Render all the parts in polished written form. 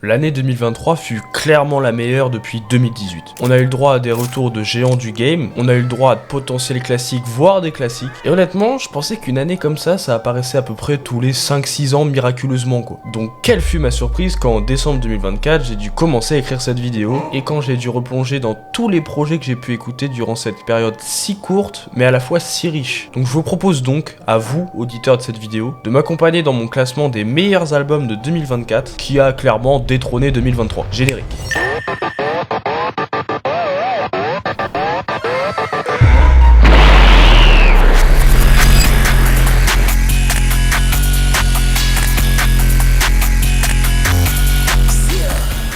L'année 2023 fut clairement la meilleure depuis 2018. On a eu le droit à des retours de géants du game, on a eu le droit à de potentiels classiques, voire des classiques. Et honnêtement, je pensais qu'une année comme ça apparaissait à peu près tous les 5-6 ans miraculeusement quoi. Donc quelle fut ma surprise quand en décembre 2024, j'ai dû commencer à écrire cette vidéo, et quand j'ai dû replonger dans tous les projets que j'ai pu écouter durant cette période si courte, mais à la fois si riche. Donc je vous propose donc, à vous, auditeurs de cette vidéo, de m'accompagner dans mon classement des meilleurs albums de 2024, qui a clairement détrôné 2023. Générique.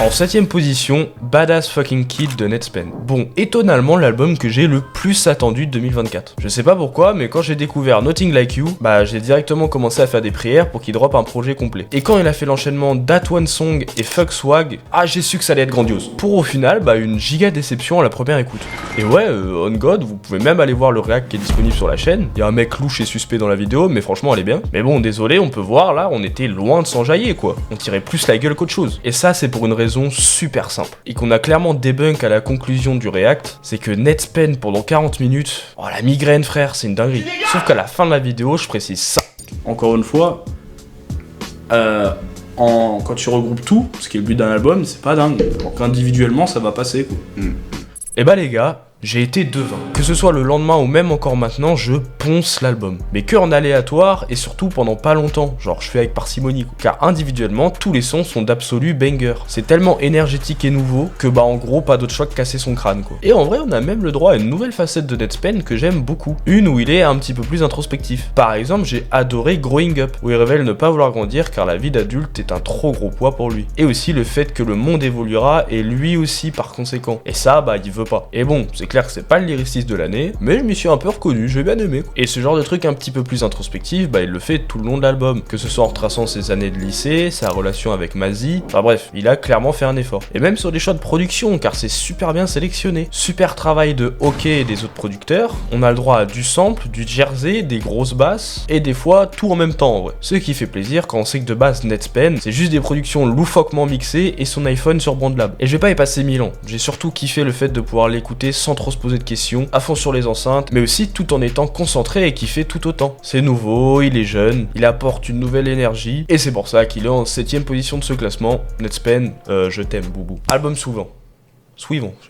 En 7ème position, Badass Fucking Kid de Netspen. Bon, étonnamment l'album que j'ai le plus attendu de 2024. Je sais pas pourquoi, mais quand j'ai découvert Nothing Like You, j'ai directement commencé à faire des prières pour qu'il drop un projet complet. Et quand il a fait l'enchaînement That One Song et Fuck Swag, j'ai su que ça allait être grandiose. Pour au final, une giga déception à la première écoute. Et ouais, On God, vous pouvez même aller voir le react qui est disponible sur la chaîne. Il y a un mec louche et suspect dans la vidéo, mais franchement elle est bien. Mais bon, désolé, on peut voir là, on était loin de s'enjailler quoi. On tirait plus la gueule qu'autre chose. Et ça c'est pour une raison super simple, et qu'on a clairement débunk à la conclusion du react, c'est que Netspen pendant 40 minutes, la migraine frère, c'est une dinguerie. Sauf qu'à la fin de la vidéo, je précise ça. Encore une fois, quand tu regroupes tout, ce qui est le but d'un album, c'est pas dingue. Alors qu'individuellement, ça va passer quoi. Et les gars, j'ai été devin. Que ce soit le lendemain ou même encore maintenant, je ponce l'album. Mais que en aléatoire et surtout pendant pas longtemps. Genre, je fais avec parcimonie quoi. Car individuellement, tous les sons sont d'absolus bangers. C'est tellement énergétique et nouveau que en gros, pas d'autre choix que casser son crâne quoi. Et en vrai, on a même le droit à une nouvelle facette de Netspen que j'aime beaucoup. Une où il est un petit peu plus introspectif. Par exemple, j'ai adoré Growing Up, où il révèle ne pas vouloir grandir car la vie d'adulte est un trop gros poids pour lui. Et aussi le fait que le monde évoluera et lui aussi par conséquent. Et ça, il veut pas. Et bon, c'est clair que c'est pas le lyriciste de l'année, mais je m'y suis un peu reconnu, j'ai bien aimé quoi. Et ce genre de truc un petit peu plus introspectif, il le fait tout le long de l'album, que ce soit en retraçant ses années de lycée, sa relation avec Mazie, bref, il a clairement fait un effort. Et même sur des choix de production, car c'est super bien sélectionné. Super travail de hockey et des autres producteurs, on a le droit à du sample, du jersey, des grosses basses, et des fois tout en même temps en vrai. Ce qui fait plaisir quand on sait que de base Netspen, c'est juste des productions loufoquement mixées et son iPhone sur BandLab. Et je vais pas y passer 1000 ans, j'ai surtout kiffé le fait de pouvoir l'écouter sans trop se poser de questions, à fond sur les enceintes, mais aussi tout en étant concentré et kiffer tout autant. C'est nouveau, il est jeune, il apporte une nouvelle énergie, et c'est pour ça qu'il est en 7ème position de ce classement. Netspen, je t'aime Boubou. Album suivant,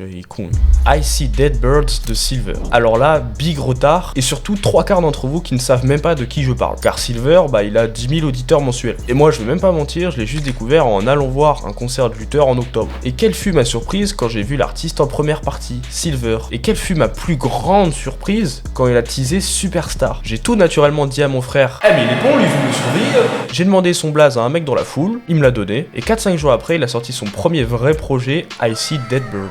il est con. I See Dead Birds de Silver. Alors là, big retard, et surtout 3/4 d'entre vous qui ne savent même pas de qui je parle. Car Silver, il a 10 000 auditeurs mensuels. Et moi, je vais même pas mentir, je l'ai juste découvert en allant voir un concert de lutteur en octobre. Et quelle fut ma surprise quand j'ai vu l'artiste en première partie, Silver. Et quelle fut ma plus grande surprise quand il a teasé Superstar. J'ai tout naturellement dit à mon frère, mais il est bon lui, vous me surveillez. J'ai demandé son blaze à un mec dans la foule, il me l'a donné, et 4-5 jours après, il a sorti son premier vrai projet, I See Dead Birds.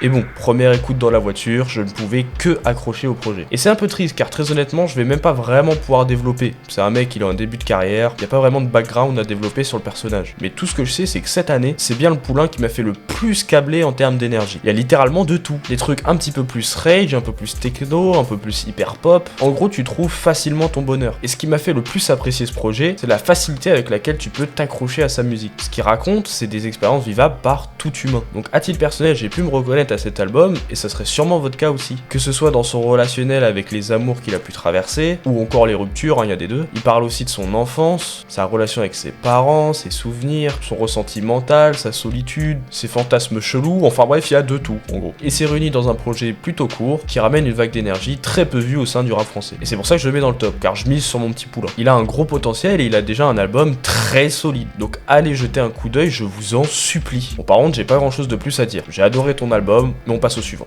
Et bon, première écoute dans la voiture, je ne pouvais que accrocher au projet. Et c'est un peu triste car très honnêtement, je vais même pas vraiment pouvoir développer. C'est un mec, il a un début de carrière, il n'y a pas vraiment de background à développer sur le personnage. Mais tout ce que je sais, c'est que cette année, c'est bien le poulain qui m'a fait le plus câbler en termes d'énergie. Il y a littéralement de tout. Des trucs un petit peu plus rage, un peu plus techno, un peu plus hyper pop. En gros, tu trouves facilement ton bonheur. Et ce qui m'a fait le plus apprécier ce projet, c'est la facilité avec laquelle tu peux t'accrocher à sa musique. Ce qu'il raconte, c'est des expériences vivables par tout humain. Donc à titre personnel, j'ai pu me reconnaître à cet album, et ça serait sûrement votre cas aussi. Que ce soit dans son relationnel avec les amours qu'il a pu traverser, ou encore les ruptures, il y a des deux. Il parle aussi de son enfance, sa relation avec ses parents, ses souvenirs, son ressenti mental, sa solitude, ses fantasmes chelous, enfin bref, il y a de tout, en gros. Et c'est réuni dans un projet plutôt court, qui ramène une vague d'énergie très peu vue au sein du rap français. Et c'est pour ça que je le mets dans le top, car je mise sur mon petit poulain. Il a un gros potentiel et il a déjà un album très solide. Donc allez jeter un coup d'œil, je vous en supplie. Bon, par contre, j'ai pas grand chose de plus à dire. J'ai adoré ton album, mais on passe au suivant.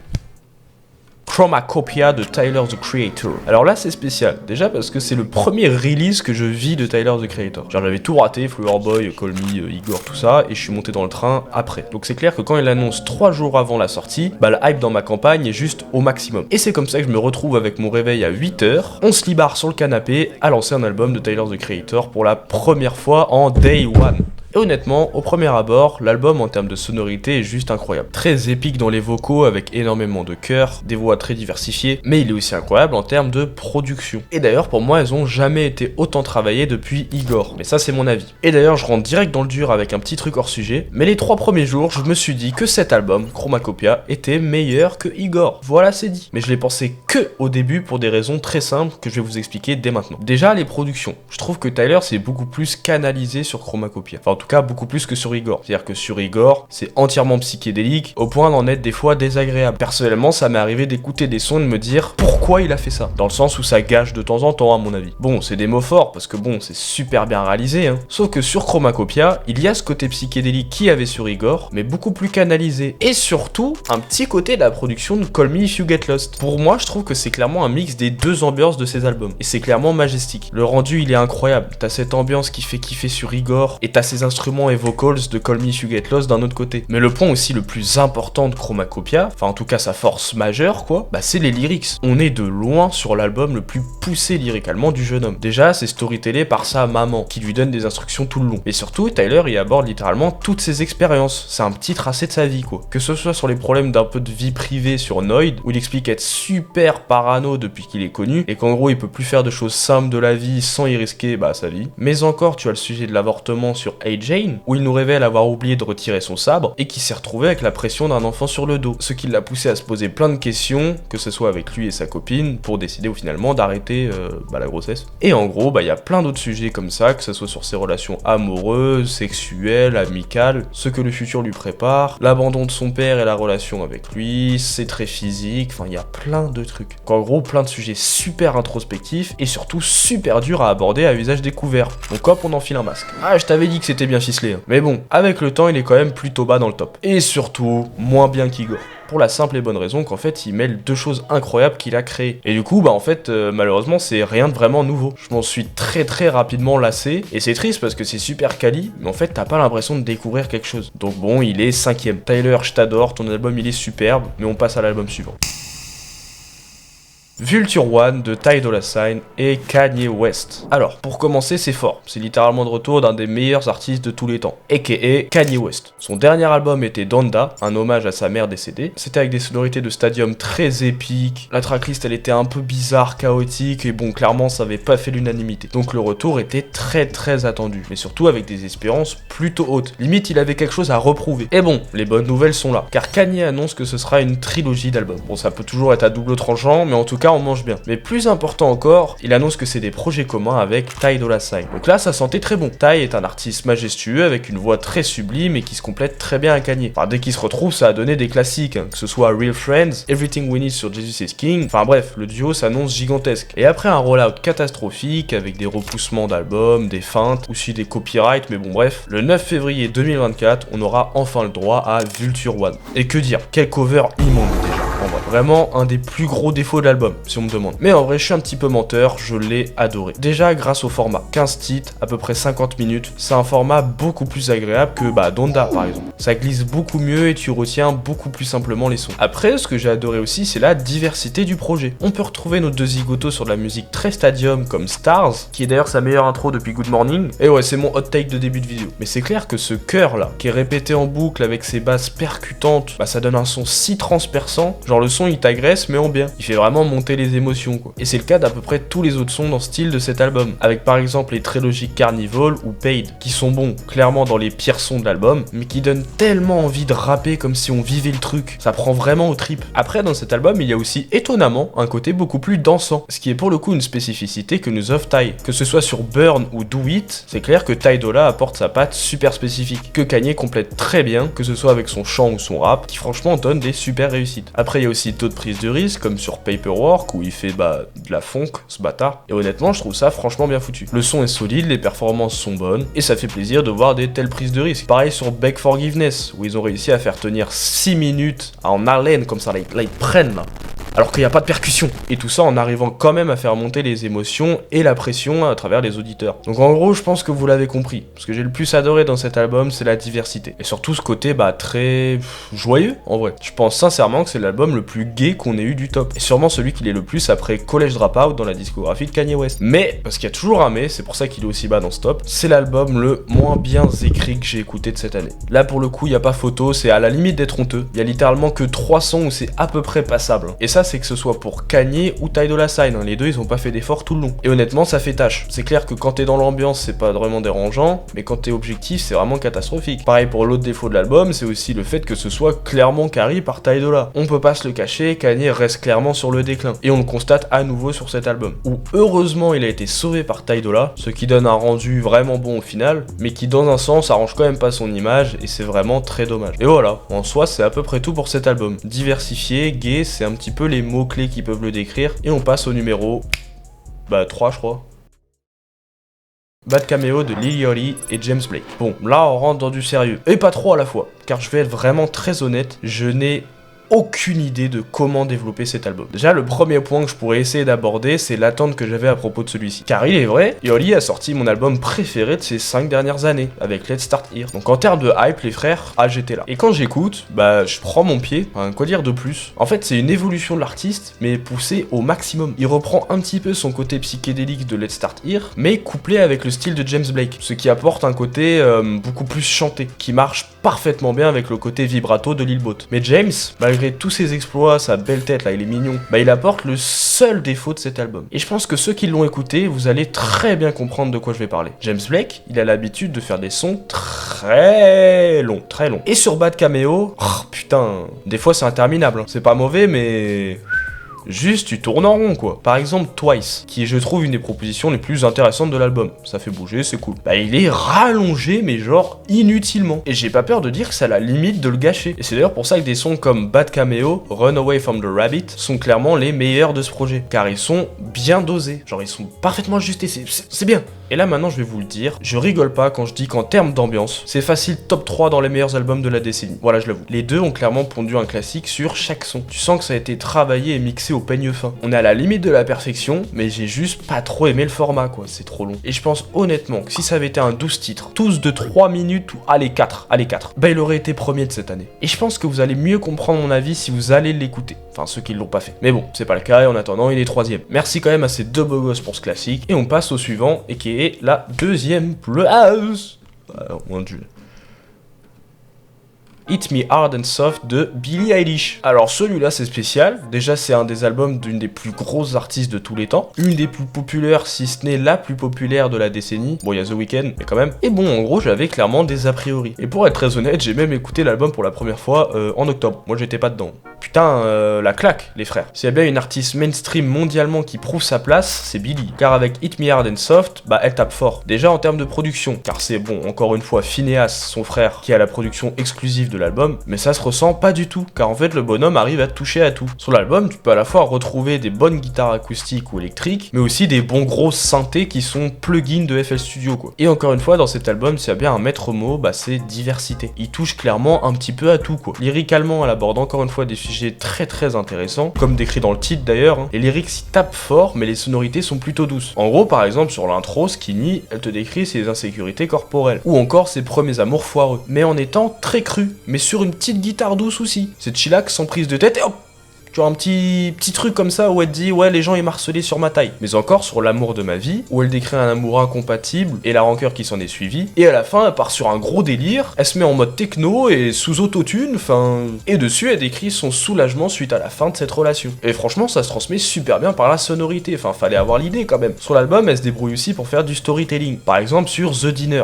Chromacopia de Tyler the Creator. Alors là c'est spécial, déjà parce que c'est le premier release que je vis de Tyler the Creator. Genre j'avais tout raté, Flower Boy, Call Me, Igor, tout ça, et je suis monté dans le train après. Donc c'est clair que quand il annonce 3 jours avant la sortie, le hype dans ma campagne est juste au maximum. Et c'est comme ça que je me retrouve avec mon réveil à 8h, on se libère sur le canapé à lancer un album de Tyler the Creator pour la première fois en day one. Et honnêtement, au premier abord, l'album en termes de sonorité est juste incroyable. Très épique dans les vocaux avec énormément de chœurs, des voix très diversifiées, mais il est aussi incroyable en termes de production. Et d'ailleurs pour moi elles ont jamais été autant travaillées depuis Igor, mais ça c'est mon avis. Et d'ailleurs je rentre direct dans le dur avec un petit truc hors sujet, mais les 3 premiers jours je me suis dit que cet album, Chromacopia, était meilleur que Igor. Voilà, c'est dit. Mais je l'ai pensé que au début pour des raisons très simples que je vais vous expliquer dès maintenant. Déjà les productions. Je trouve que Tyler c'est beaucoup plus canalisé sur Chromacopia. Enfin en tout cas beaucoup plus que sur Igor. C'est-à-dire que sur Igor c'est entièrement psychédélique au point d'en être des fois désagréable. Personnellement ça m'est arrivé d'écouter des sons et de me dire pourquoi il a fait ça. Dans le sens où ça gâche de temps en temps à mon avis. Bon c'est des mots forts parce que bon c'est super bien réalisé hein. Sauf que sur Chromacopia il y a ce côté psychédélique qu'il y avait sur Igor mais beaucoup plus canalisé. Et surtout un petit côté de la production de Call Me If You Get Lost. Pour moi je trouve que c'est clairement un mix des 2 ambiances de ces albums. Et c'est clairement majestique. Le rendu il est incroyable. T'as cette ambiance qui fait kiffer sur Igor et t'as ces instruments et vocals de Call Me If You Get Lost d'un autre côté. Mais le point aussi le plus important de Chromacopia, enfin en tout cas sa force majeure quoi, bah c'est les lyrics. On est de loin sur l'album le plus poussé lyricalement du jeune homme. Déjà c'est storytellé par sa maman qui lui donne des instructions tout le long. Et surtout Tyler y aborde littéralement toutes ses expériences. C'est un petit tracé de sa vie quoi. Que ce soit sur les problèmes d'un peu de vie privée sur Noid, où il explique être super parano depuis qu'il est connu, et qu'en gros il peut plus faire de choses simples de la vie sans y risquer sa vie. Mais encore tu as le sujet de l'avortement sur Hey Jane, où il nous révèle avoir oublié de retirer son sabre, et qui s'est retrouvé avec la pression d'un enfant sur le dos. Ce qui l'a poussé à se poser plein de questions, que ce soit avec lui et sa copine, pour décider finalement d'arrêter la grossesse. Et en gros il y a plein d'autres sujets comme ça, que ce soit sur ses relations amoureuses, sexuelles, amicales, ce que le futur lui prépare, l'abandon de son père et la relation avec lui, ses traits physiques, enfin il y a plein de trucs. En gros plein de sujets super introspectifs et surtout super durs à aborder à visage découvert. Donc hop on enfile un masque. Ah je t'avais dit que c'était bien ficelé hein. Mais bon, avec le temps il est quand même plutôt bas dans le top. Et surtout, moins bien qu'Igor. Pour la simple et bonne raison qu'en fait il mêle 2 choses incroyables qu'il a créées. Et du coup en fait malheureusement c'est rien de vraiment nouveau. Je m'en suis très rapidement lassé et c'est triste parce que c'est super quali mais en fait t'as pas l'impression de découvrir quelque chose. Donc bon il est 5ème. Tyler je t'adore, ton album il est superbe mais on passe à l'album suivant. Vulture One de Ty Dolla $ign et Kanye West. Alors, pour commencer, c'est fort. C'est littéralement de retour d'un des meilleurs artistes de tous les temps, a.k.a. Kanye West. Son dernier album était Donda, un hommage à sa mère décédée. C'était avec des sonorités de stadium très épiques. La tracklist, elle était un peu bizarre, chaotique, et bon, clairement, ça avait pas fait l'unanimité. Donc le retour était très attendu, mais surtout avec des espérances plutôt hautes. Limite, il avait quelque chose à reprouver. Et bon, les bonnes nouvelles sont là, car Kanye annonce que ce sera une trilogie d'albums. Bon, ça peut toujours être à double tranchant, mais en tout cas, on mange bien. Mais plus important encore, il annonce que c'est des projets communs avec Ty Dolla $ign. Donc là, ça sentait très bon. Ty est un artiste majestueux avec une voix très sublime et qui se complète très bien à Kanye. Enfin, dès qu'il se retrouve, ça a donné des classiques, hein, que ce soit Real Friends, Everything We Need sur Jesus is King. Enfin bref, le duo s'annonce gigantesque. Et après un rollout catastrophique avec des repoussements d'albums, des feintes, aussi des copyrights, mais bon bref, le 9 février 2024, on aura enfin le droit à Vulture One. Et que dire, quel cover immonde déjà. En vrai, vraiment un des plus gros défauts de l'album, si on me demande. Mais en vrai, je suis un petit peu menteur, je l'ai adoré. Déjà grâce au format, 15 titres, à peu près 50 minutes, c'est un format beaucoup plus agréable que Donda par exemple. Ça glisse beaucoup mieux et tu retiens beaucoup plus simplement les sons. Après, ce que j'ai adoré aussi, c'est la diversité du projet. On peut retrouver nos 2 zigotos sur de la musique très stadium comme Stars, qui est d'ailleurs sa meilleure intro depuis Good Morning. Et ouais, c'est mon hot take de début de vidéo. Mais c'est clair que ce chœur là, qui est répété en boucle avec ses basses percutantes, ça donne un son si transperçant. Genre le son il t'agresse mais en bien. Il fait vraiment monter les émotions quoi. Et c'est le cas d'à peu près tous les autres sons dans ce style de cet album. Avec par exemple les trilogies Carnival ou Paid, qui sont bons, clairement dans les pires sons de l'album, mais qui donnent tellement envie de rapper comme si on vivait le truc. Ça prend vraiment aux tripes. Après dans cet album il y a aussi étonnamment un côté beaucoup plus dansant. Ce qui est pour le coup une spécificité que nous offre Ty. Que ce soit sur Burn ou Do It, c'est clair que Ty Dolla apporte sa patte super spécifique. Que Kanye complète très bien, que ce soit avec son chant ou son rap, qui franchement donne des super réussites. Après il y a aussi d'autres prises de risque comme sur Paperwork où il fait de la funk ce bâtard et honnêtement je trouve ça franchement bien foutu. Le son est solide, les performances sont bonnes et ça fait plaisir de voir des telles prises de risque. Pareil sur Beg Forgiveness où ils ont réussi à faire tenir 6 minutes en haleine comme ça, là ils prennent là. alors qu'il n'y a pas de percussion. Et tout ça en arrivant quand même à faire monter les émotions et la pression à travers les auditeurs. Donc en gros, je pense que vous l'avez compris. Ce que j'ai le plus adoré dans cet album, c'est la diversité. Et surtout ce côté très joyeux en vrai. Je pense sincèrement que c'est l'album le plus gay qu'on ait eu du top. Et sûrement celui qui l'est le plus après College Dropout dans la discographie de Kanye West. Mais, parce qu'il y a toujours un mais, c'est pour ça qu'il est aussi bas dans ce top, c'est l'album le moins bien écrit que j'ai écouté de cette année. Là pour le coup, il n'y a pas photo, c'est à la limite d'être honteux. Il y a littéralement que 3 sons où c'est à peu près passable. Et ça, c'est que ce soit pour Kanye ou Ty Dolla $ign. Les deux, ils ont pas fait d'effort tout le long. Et honnêtement, ça fait tâche. C'est clair que quand t'es dans l'ambiance, c'est pas vraiment dérangeant, mais quand t'es objectif, c'est vraiment catastrophique. Pareil pour l'autre défaut de l'album, c'est aussi le fait que ce soit clairement carré par Ty Dolla. On peut pas se le cacher, Kanye reste clairement sur le déclin. Et on le constate à nouveau sur cet album, où heureusement il a été sauvé par Ty Dolla, ce qui donne un rendu vraiment bon au final, mais qui dans un sens arrange quand même pas son image, et c'est vraiment très dommage. Et voilà, en soi c'est à peu près tout pour cet album. Diversifié, gay, c'est un petit peu les mots-clés qui peuvent le décrire, et on passe au numéro 3 je crois. Bad Cameo de Lil Yachty et James Blake. Bon, là on rentre dans du sérieux, et pas trop à la fois, car je vais être vraiment très honnête, je n'ai aucune idée de comment développer cet album. Déjà, le premier point que je pourrais essayer d'aborder, c'est l'attente que j'avais à propos de celui-ci. Car il est vrai, Yachty a sorti mon album préféré de ces 5 dernières années, avec Let's Start Here. Donc en termes de hype, les frères, j'étais là. Et quand j'écoute, je prends mon pied, quoi dire de plus. En fait, c'est une évolution de l'artiste, mais poussée au maximum. Il reprend un petit peu son côté psychédélique de Let's Start Here, mais couplé avec le style de James Blake, ce qui apporte un côté beaucoup plus chanté, qui marche parfaitement bien avec le côté vibrato de Lil Boat. Mais James, malgré tous ses exploits, sa belle tête là, il est mignon, il apporte le seul défaut de cet album. Et je pense que ceux qui l'ont écouté, vous allez très bien comprendre de quoi je vais parler. James Blake, il a l'habitude de faire des sons très longs, très longs. Et sur Bad Cameo, putain, des fois c'est interminable, hein. C'est pas mauvais, mais juste tu tournes en rond quoi. Par exemple Twice, qui est je trouve une des propositions les plus intéressantes de l'album. Ça fait bouger, c'est cool. Il est rallongé mais genre inutilement. Et j'ai pas peur de dire que ça a la limite de le gâcher. Et c'est d'ailleurs pour ça que des sons comme Bad Cameo, Run Away from the Rabbit sont clairement les meilleurs de ce projet. Car ils sont bien dosés. Genre ils sont parfaitement ajustés, c'est bien. Et là maintenant je vais vous le dire, je rigole pas quand je dis qu'en termes d'ambiance, c'est facile top 3 dans les meilleurs albums de la décennie. Voilà, je l'avoue. Les deux ont clairement pondu un classique sur chaque son. Tu sens que ça a été travaillé et mixé au peigne fin. On est à la limite de la perfection, mais j'ai juste pas trop aimé le format quoi, c'est trop long. Et je pense honnêtement que si ça avait été un 12 titres, tous de 3 minutes ou allez 4, il aurait été premier de cette année. Et je pense que vous allez mieux comprendre mon avis si vous allez l'écouter. Enfin ceux qui l'ont pas fait. Mais bon, c'est pas le cas et en attendant il est 3ème. Merci quand même à ces deux beaux gosses pour ce classique. Et on passe au suivant et qui est la 2ème place. Mon dieu. Hit Me Hard and Soft de Billie Eilish. Alors celui-là c'est spécial, déjà c'est un des albums d'une des plus grosses artistes de tous les temps, une des plus populaires si ce n'est la plus populaire de la décennie, bon il y a The Weeknd mais quand même, et bon en gros j'avais clairement des a priori, et pour être très honnête j'ai même écouté l'album pour la première fois en octobre, moi j'étais pas dedans. Putain, la claque, les frères. S'il y a bien une artiste mainstream mondialement qui prouve sa place, c'est Billie. Car avec Hit Me Hard and Soft, elle tape fort. Déjà en termes de production, car c'est bon, encore une fois, Phineas, son frère, qui a la production exclusive de l'album, mais ça se ressent pas du tout, car en fait le bonhomme arrive à toucher à tout. Sur l'album, tu peux à la fois retrouver des bonnes guitares acoustiques ou électriques, mais aussi des bons gros synthés qui sont plugins de FL Studio, quoi. Et encore une fois, dans cet album, s'il y a bien un maître mot, c'est diversité. Il touche clairement un petit peu à tout, quoi. Lyricalement, elle aborde encore une fois des sujets très très intéressants, comme décrit dans le titre d'ailleurs. Les lyrics s'y tapent fort, mais les sonorités sont plutôt douces. En gros, par exemple, sur l'intro, Skinny, elle te décrit ses insécurités corporelles, ou encore ses premiers amours foireux, mais en étant très cru, mais sur une petite guitare douce aussi. C'est chillax sans prise de tête et hop, tu vois un petit truc comme ça où elle te dit ouais les gens ils m'harcelaient sur ma taille. Mais encore sur l'amour de ma vie, où elle décrit un amour incompatible et la rancœur qui s'en est suivie. Et à la fin elle part sur un gros délire, elle se met en mode techno et sous autotune, et dessus elle décrit son soulagement suite à la fin de cette relation. Et franchement ça se transmet super bien par la sonorité, fallait avoir l'idée quand même. Sur l'album elle se débrouille aussi pour faire du storytelling. Par exemple sur The Dinner,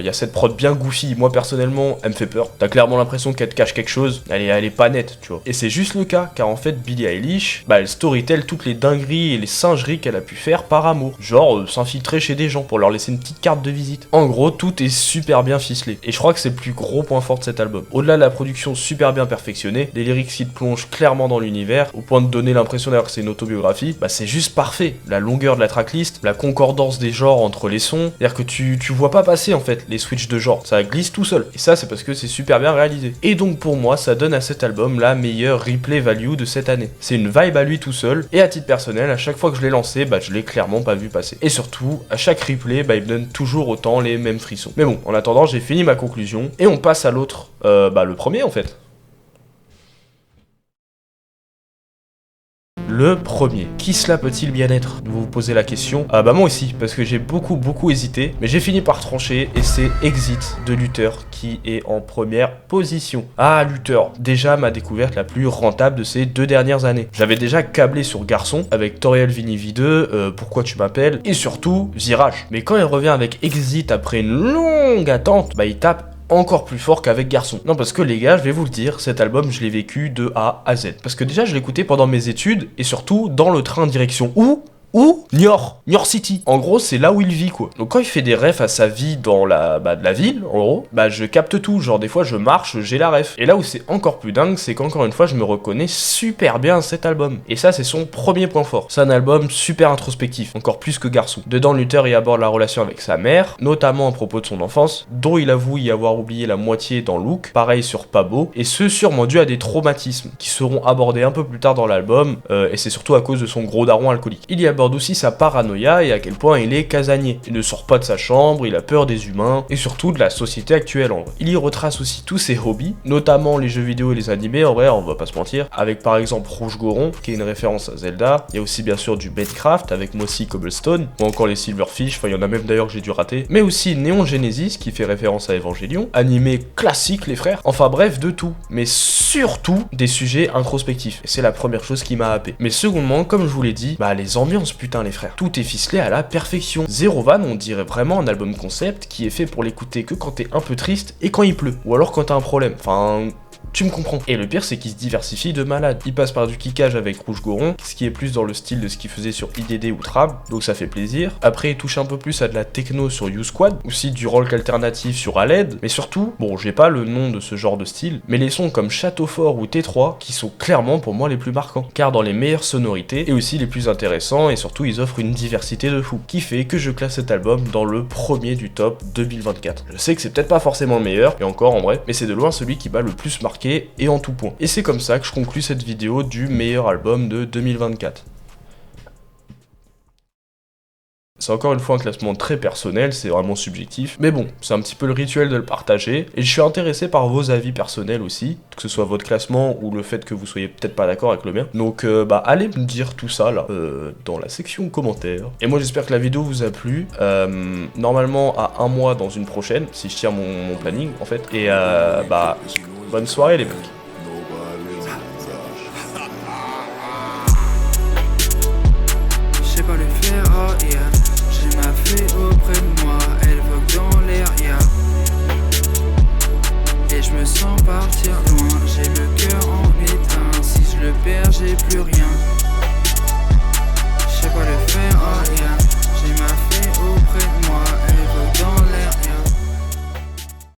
y a cette prod bien goofy, moi personnellement elle me fait peur. T'as clairement l'impression qu'elle te cache quelque chose, elle est pas nette, tu vois. Et c'est juste le cas, car en fait Billie Eilish, elle storytell toutes les dingueries et les singeries qu'elle a pu faire par amour. Genre s'infiltrer chez des gens pour leur laisser une petite carte de visite. En gros, tout est super bien ficelé. Et je crois que c'est le plus gros point fort de cet album. Au-delà de la production super bien perfectionnée, les lyrics qui te plongent clairement dans l'univers, au point de donner l'impression d'ailleurs que c'est une autobiographie, c'est juste parfait. La longueur de la tracklist, la concordance des genres entre les sons, c'est-à-dire que tu vois pas passer en fait les switches de genre, ça glisse tout seul. Et ça c'est parce que c'est super bien réalisé. Et donc pour moi, ça donne à cet album la meilleure replay value de cette année. C'est une vibe à lui tout seul, et à titre personnel, à chaque fois que je l'ai lancé, bah je l'ai clairement pas vu passer. Et surtout, à chaque replay, bah il me donne toujours autant les mêmes frissons. Mais bon, en attendant, j'ai fini ma conclusion, et on passe à l'autre, le premier en fait. Le premier. Qui cela peut-il bien être? Vous vous posez la question. Ah bah moi aussi, parce que j'ai beaucoup hésité, mais j'ai fini par trancher, et c'est Exit de Luther qui est en première position. Ah, Luther, déjà ma découverte la plus rentable de ces 2 dernières années. J'avais déjà câblé sur Garçon, avec Toriel Vini V2, Pourquoi tu m'appelles, et surtout, Virage. Mais quand il revient avec Exit après une longue attente, bah il tape encore plus fort qu'avec Garçon. Non, parce que les gars, je vais vous le dire, cet album, je l'ai vécu de A à Z. Parce que déjà, je l'écoutais pendant mes études, et surtout, dans le train direction Niort City. En gros, c'est là où il vit, quoi. Donc quand il fait des refs à sa vie dans de la ville, en gros, bah je capte tout. Genre des fois, je marche, j'ai la ref. Et là où c'est encore plus dingue, c'est qu'encore une fois, je me reconnais super bien à cet album. Et ça, c'est son premier point fort. C'est un album super introspectif, encore plus que Garçon. Dedans, Luther y aborde la relation avec sa mère, notamment à propos de son enfance, dont il avoue y avoir oublié la moitié dans Look, pareil sur Pas Beau, et ce sûrement dû à des traumatismes, qui seront abordés un peu plus tard dans l'album, et c'est surtout à cause de son gros daron alcoolique. Il y aborde aussi sa paranoïa et à quel point il est casanier. Il ne sort pas de sa chambre, il a peur des humains et surtout de la société actuelle en vrai. Il y retrace aussi tous ses hobbies, notamment les jeux vidéo et les animés en vrai, on va pas se mentir, avec par exemple Rouge Goron qui est une référence à Zelda. Il y a aussi bien sûr du Bedcraft avec Mossy Cobblestone ou encore les Silverfish, enfin il y en a même d'ailleurs que j'ai dû rater, mais aussi Neon Genesis qui fait référence à Evangelion, animé classique les frères, enfin bref de tout, mais surtout des sujets introspectifs. Et c'est la première chose qui m'a happé. Mais secondement, comme je vous l'ai dit, bah les ambiances putain les frères, tout est ficelé à la perfection. Zero Van, on dirait vraiment un album concept qui est fait pour l'écouter que quand t'es un peu triste et quand il pleut, ou alors quand t'as un problème, enfin... Tu me comprends. Et le pire, c'est qu'il se diversifie de malade. Il passe par du kickage avec Rouge Goron, ce qui est plus dans le style de ce qu'il faisait sur IDD ou Trab, donc ça fait plaisir. Après, il touche un peu plus à de la techno sur U-Squad, aussi du rock alternatif sur Aled, mais surtout, bon, j'ai pas le nom de ce genre de style, mais les sons comme Château Fort ou T3, qui sont clairement pour moi les plus marquants, car dans les meilleures sonorités, et aussi les plus intéressants, et surtout ils offrent une diversité de fou, qui fait que je classe cet album dans le premier du top 2024. Je sais que c'est peut-être pas forcément le meilleur, et encore en vrai, mais c'est de loin celui qui m'a le plus marqué et en tout point. Et c'est comme ça que je conclue cette vidéo du meilleur album de 2024. C'est encore une fois un classement très personnel, c'est vraiment subjectif, mais bon, c'est un petit peu le rituel de le partager, et je suis intéressé par vos avis personnels aussi, que ce soit votre classement ou le fait que vous soyez peut-être pas d'accord avec le mien. Donc allez me dire tout ça là, dans la section commentaires. Et moi j'espère que la vidéo vous a plu, normalement à un mois dans une prochaine, si je tiens mon planning en fait, et bonne soirée les mecs.